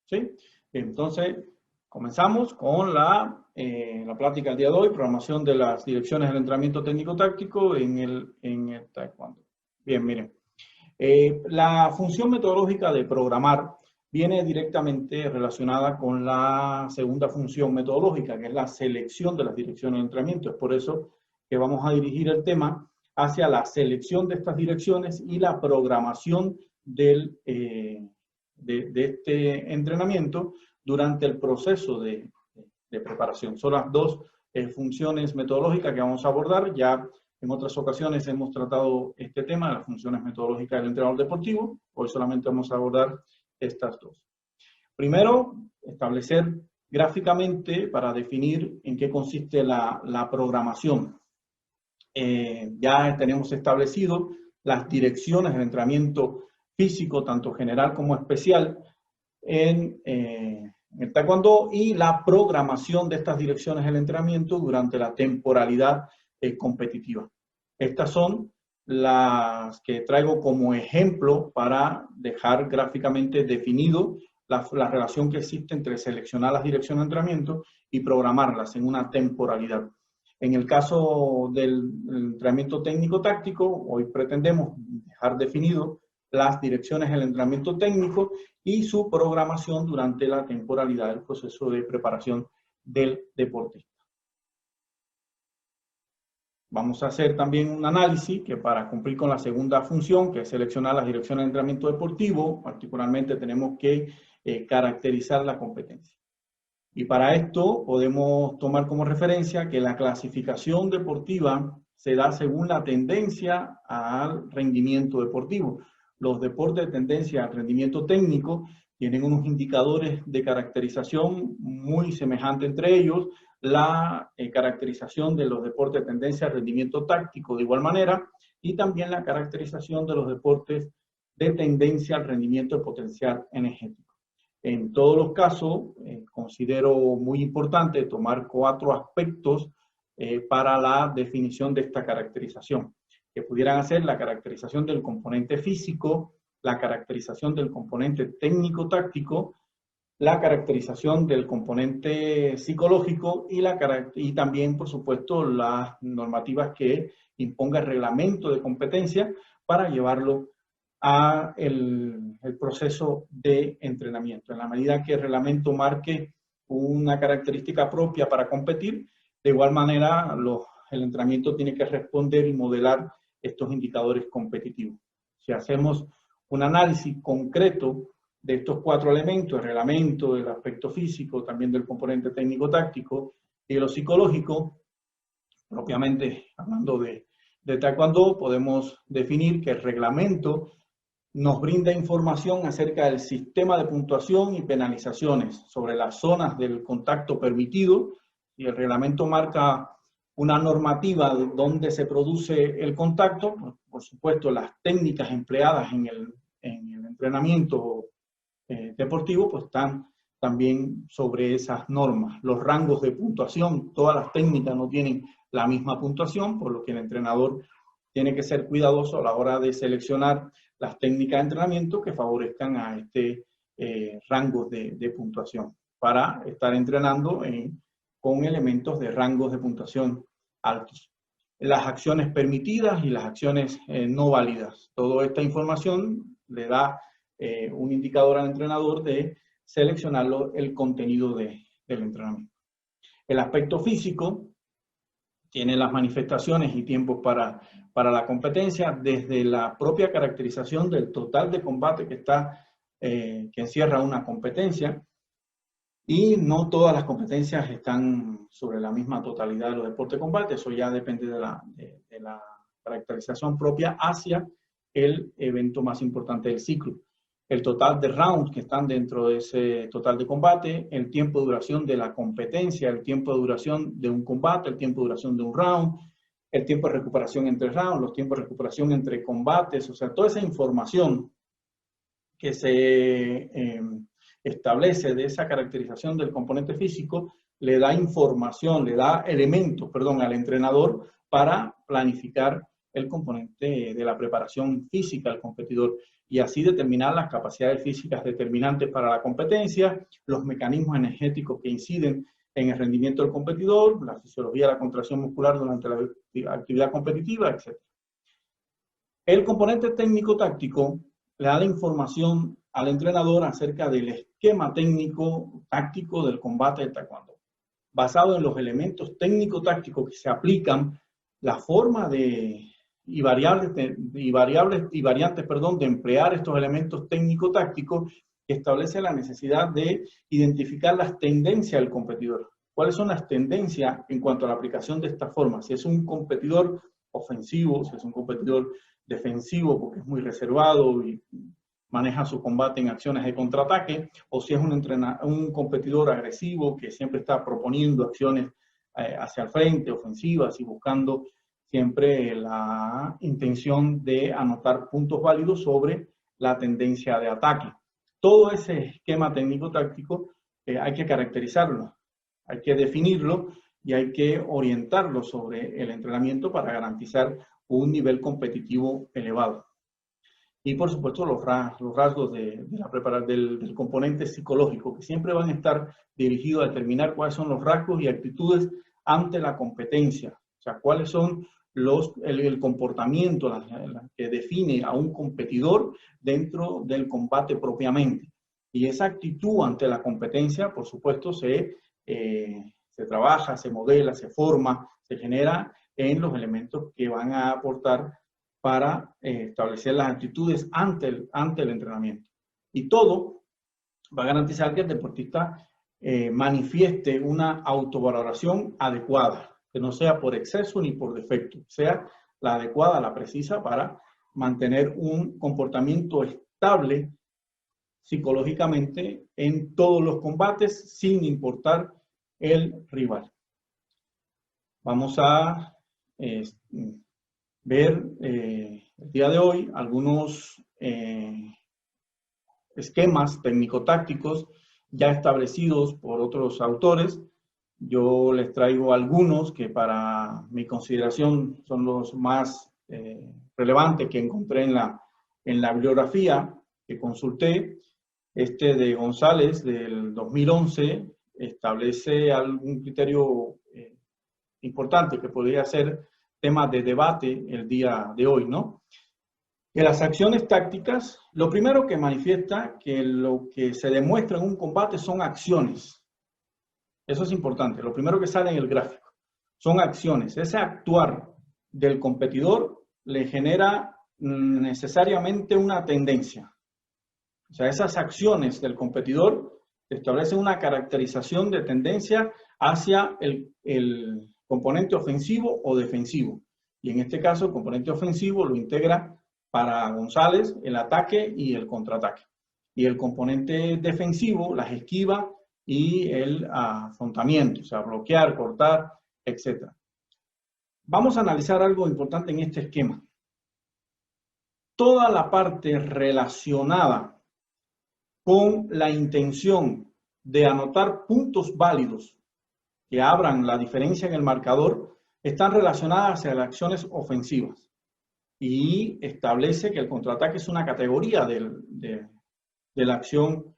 ¿Sí? Entonces, comenzamos con la plática del día de hoy, programación de las direcciones del entrenamiento técnico-táctico en el taekwondo. Bien, miren. La función metodológica de programar viene directamente relacionada con la segunda función metodológica, que es la selección de las direcciones de entrenamiento. Es por eso que vamos a dirigir el tema hacia la selección de estas direcciones y la programación de este entrenamiento durante el proceso de preparación. Son las dos funciones metodológicas que vamos a abordar. Ya en otras ocasiones hemos tratado este tema, las funciones metodológicas del entrenador deportivo. Hoy solamente vamos a abordar estas dos. Primero, establecer gráficamente para definir en qué consiste la programación. Ya tenemos establecido las direcciones del entrenamiento físico, tanto general como especial, en el taekwondo y la programación de estas direcciones del entrenamiento durante la temporalidad competitiva. Estas son las que traigo como ejemplo para dejar gráficamente definido la relación que existe entre seleccionar las direcciones de entrenamiento y programarlas en una temporalidad. En el caso del entrenamiento técnico-táctico, hoy pretendemos dejar definido las direcciones del entrenamiento técnico y su programación durante la temporalidad del proceso de preparación del deportista. Vamos a hacer también un análisis que para cumplir con la segunda función, que es seleccionar las direcciones de entrenamiento deportivo, particularmente tenemos que caracterizar la competencia. Y para esto podemos tomar como referencia que la clasificación deportiva se da según la tendencia al rendimiento deportivo. Los deportes de tendencia al rendimiento técnico tienen unos indicadores de caracterización muy semejantes entre ellos. La caracterización de los deportes de tendencia al rendimiento táctico de igual manera y también la caracterización de los deportes de tendencia al rendimiento de potencial energético. En todos los casos, considero muy importante tomar 4 aspectos para la definición de esta caracterización, que pudieran hacer la caracterización del componente físico, la caracterización del componente técnico-táctico, la caracterización del componente psicológico y también, por supuesto, las normativas que imponga el reglamento de competencia para llevarlo a el proceso de entrenamiento. En la medida que el reglamento marque una característica propia para competir, de igual manera el entrenamiento tiene que responder y modelar estos indicadores competitivos. Si hacemos un análisis concreto de estos 4 elementos, el reglamento, el aspecto físico, también del componente técnico-táctico y de lo psicológico, propiamente hablando de taekwondo, podemos definir que el reglamento nos brinda información acerca del sistema de puntuación y penalizaciones sobre las zonas del contacto permitido, y el reglamento marca una normativa donde se produce el contacto, por supuesto las técnicas empleadas en el entrenamiento deportivo pues están también sobre esas normas. Los rangos de puntuación, todas las técnicas no tienen la misma puntuación, por lo que el entrenador tiene que ser cuidadoso a la hora de seleccionar las técnicas de entrenamiento que favorezcan a este rango de puntuación para estar entrenando con elementos de rangos de puntuación altos. Las acciones permitidas y las acciones no válidas. Toda esta información le da un indicador al entrenador de seleccionar el contenido del entrenamiento. El aspecto físico tiene las manifestaciones y tiempos para la competencia, desde la propia caracterización del total de combate que encierra una competencia, y no todas las competencias están sobre la misma totalidad de los deportes de combate. Eso ya depende de la caracterización propia hacia el evento más importante del ciclo. El total de rounds que están dentro de ese total de combate, el tiempo de duración de la competencia, el tiempo de duración de un combate, el tiempo de duración de un round, el tiempo de recuperación entre rounds, los tiempos de recuperación entre combates, o sea, toda esa información que se establece de esa caracterización del componente físico, le da información, le da elementos, perdón, al entrenador para planificar el componente de la preparación física del competidor y así determinar las capacidades físicas determinantes para la competencia, los mecanismos energéticos que inciden en el rendimiento del competidor, la fisiología de la contracción muscular durante la actividad competitiva, etc. El componente técnico-táctico le da la información al entrenador acerca del esquema técnico-táctico del combate de taekwondo, basado en los elementos técnico-tácticos que se aplican, la forma y variantes de emplear estos elementos técnico-tácticos, que establece la necesidad de identificar las tendencias del competidor. ¿Cuáles son las tendencias en cuanto a la aplicación de esta forma? Si es un competidor ofensivo, si es un competidor defensivo porque es muy reservado y maneja su combate en acciones de contraataque, o si es un competidor agresivo que siempre está proponiendo acciones hacia el frente, ofensivas y buscando siempre la intención de anotar puntos válidos sobre la tendencia de ataque. Todo ese esquema técnico-táctico hay que caracterizarlo, hay que definirlo y hay que orientarlo sobre el entrenamiento para garantizar un nivel competitivo elevado. Y por supuesto los rasgos del componente psicológico, que siempre van a estar dirigidos a determinar cuáles son los rasgos y actitudes ante la competencia. O sea, cuáles son el comportamiento que define a un competidor dentro del combate propiamente. Y esa actitud ante la competencia, por supuesto, se trabaja, se modela, se forma, se genera en los elementos que van a aportar para establecer las actitudes ante el entrenamiento. Y todo va a garantizar que el deportista manifieste una autovaloración adecuada, que no sea por exceso ni por defecto, sea la adecuada, la precisa para mantener un comportamiento estable psicológicamente en todos los combates sin importar el rival. Vamos a ver el día de hoy algunos esquemas técnico-tácticos ya establecidos por otros autores. Yo les traigo algunos que para mi consideración son los más relevantes que encontré en la bibliografía que consulté. Este de González del 2011 establece algún criterio importante que podría ser tema de debate el día de hoy, ¿no? Que las acciones tácticas, lo primero que manifiesta que lo que se demuestra en un combate son acciones. Eso es importante. Lo primero que sale en el gráfico son acciones. Ese actuar del competidor le genera necesariamente una tendencia. O sea, esas acciones del competidor establecen una caracterización de tendencia hacia el componente ofensivo o defensivo. Y en este caso, el componente ofensivo lo integra para González el ataque y el contraataque. Y el componente defensivo, las esquivas y el afrontamiento, o sea, bloquear, cortar, etc. Vamos a analizar algo importante en este esquema. Toda la parte relacionada con la intención de anotar puntos válidos que abran la diferencia en el marcador están relacionadas a las acciones ofensivas y establece que el contraataque es una categoría de la acción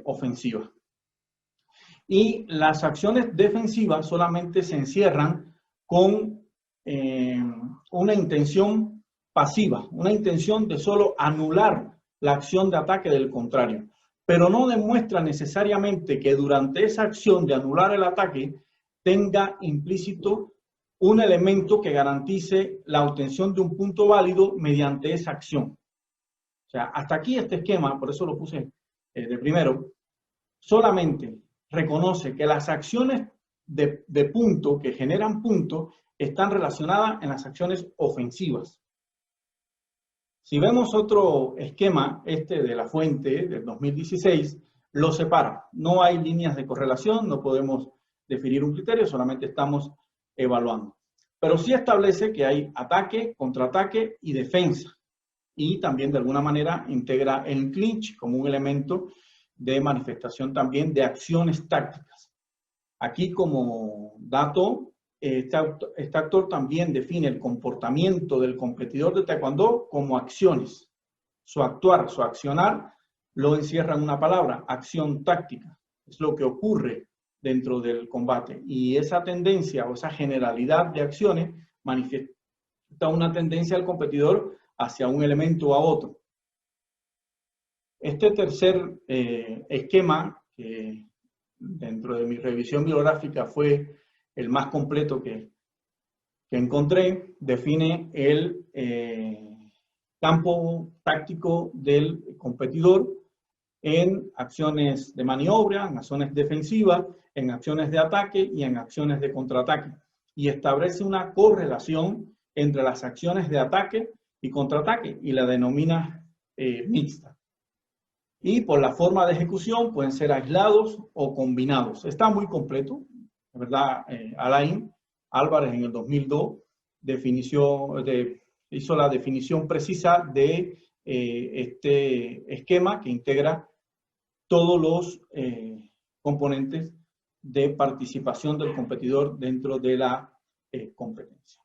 ofensiva. Y las acciones defensivas solamente se encierran con una intención pasiva, una intención de solo anular la acción de ataque del contrario, pero no demuestra necesariamente que durante esa acción de anular el ataque tenga implícito un elemento que garantice la obtención de un punto válido mediante esa acción. O sea, hasta aquí este esquema, por eso lo puse de primero, solamente reconoce que las acciones de punto, que generan punto, están relacionadas en las acciones ofensivas. Si vemos otro esquema, este de la fuente del 2016, lo separa. No hay líneas de correlación, no podemos definir un criterio, solamente estamos evaluando. Pero sí establece que hay ataque, contraataque y defensa. Y también de alguna manera integra el clinch como un elemento de manifestación también de acciones tácticas. Aquí como dato Este actor también define el comportamiento del competidor de taekwondo como acciones. Su actuar, su accionar, lo encierra en una palabra, acción táctica. Es lo que ocurre dentro del combate. Y esa tendencia o esa generalidad de acciones manifiesta una tendencia al competidor hacia un elemento o a otro. Este tercer esquema, que dentro de mi revisión bibliográfica fue el más completo que encontré, define el campo táctico del competidor en acciones de maniobra, en acciones defensivas, en acciones de ataque y en acciones de contraataque. Y establece una correlación entre las acciones de ataque y contraataque y la denomina mixta. Y por la forma de ejecución pueden ser aislados o combinados. Está muy completo, de verdad. Alain Álvarez en el 2002 hizo la definición precisa de este esquema que integra todos los componentes de participación del competidor dentro de la competencia.